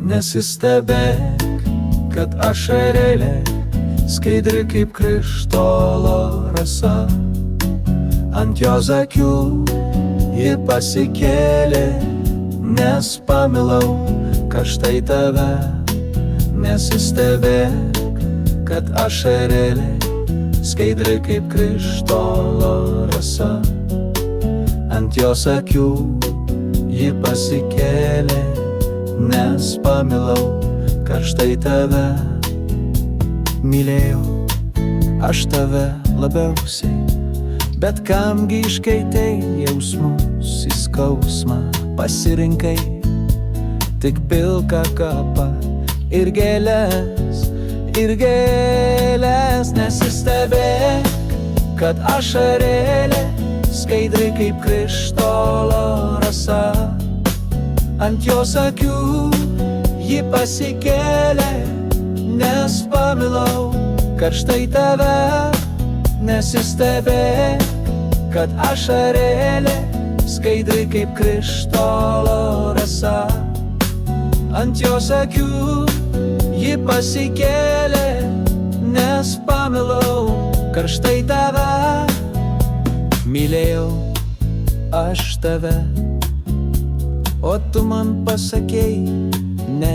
Nesistebėk, kad ašarėlė skaidri kaip krištolo rasa. Ant jos akių ji pasikėlė, nes pamilau karštai tave. Nesistebėk, kad ašarėlė skaidri kaip krištolo rasa. Ant jos akių ji pasikėlė, nes pamilau karštai tave. Mylėjau aš tave labiausiai, bet kamgi iškeitei jausmus į skausmą. Pasirinkai tik pilką kapą ir gėles, Nesistebėk, kad ašarėlė skaidri kaip krištolo rasa. Ant jos akių ji pasikėlė, nes pamilau karštai tave. Nesistebėk, kad ašarėlė skaidri kaip krištolo rasa. Ant jos akių ji pasikėlė, nes pamilau karštai tave. Mylėjau aš tave, o tu man pasakei ne.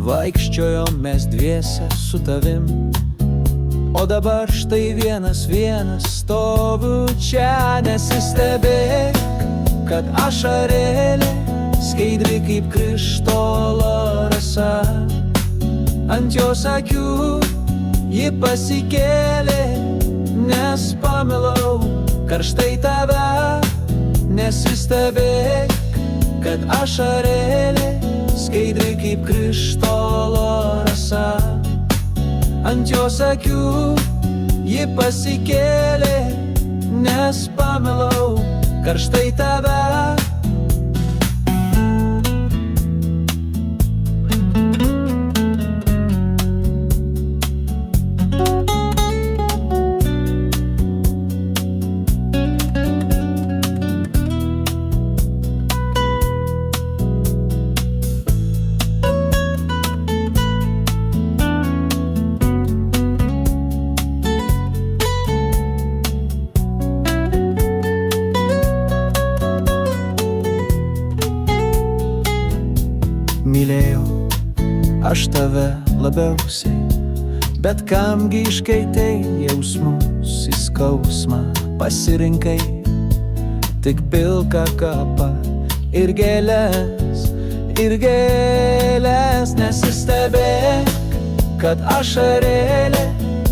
Vaikščiojom mes dviese su tavim, o dabar štai vienas stoviu čia. Nesistebėk, kad ašarėlė skaidri kaip krištolo rasa. Ant jos akių ji pasikėlė, nes pamilau karštai tave. Nesistebėk, kad ašarėlė skaidri kaip krištolo rasa. Ant jos akių ji pasikėlė, nes pamilau karštai tave. Mylėjau aš tave labiausiai, bet kamgi iškeitei jausmus į skausmą. Pasirinkai tik pilką kapą ir gėles, Nesistebėk, kad ašarėlė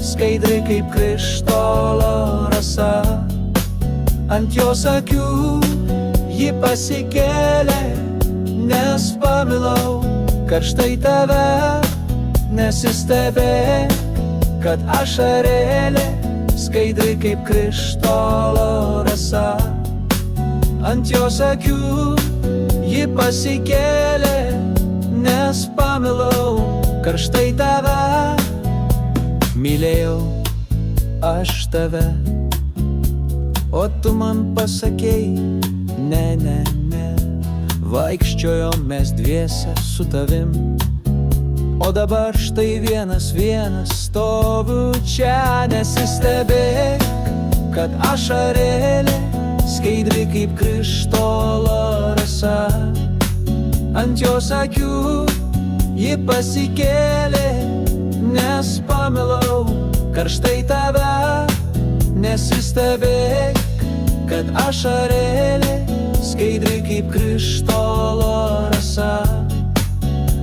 skaidri kaip krištolo rasa. Ant jos akių ji pasikėlė, nes pamilau karštai tave. Nesistebėk, kad ašarėlė skaidri kaip krištolo rasa. Ant jos akių ji pasikėlė, nes pamilau karštai tave. Mylėjau aš tave, o tu man pasakei ne. Vaikščiojom mes dviese su tavim, o dabar štai vienas stoviu čia. Nesistebėk, kad ašarėlė skaidri kaip krištolo rasa. Ant jos akių ji pasikėlė, nes pamilau karštai tave. Nesistebėk, kad ašarėlė skaidri kaip krištolo rasa.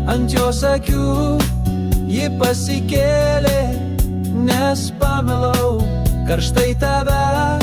Ant jos akių ji pasikėlė, nes pamilau karštai tave.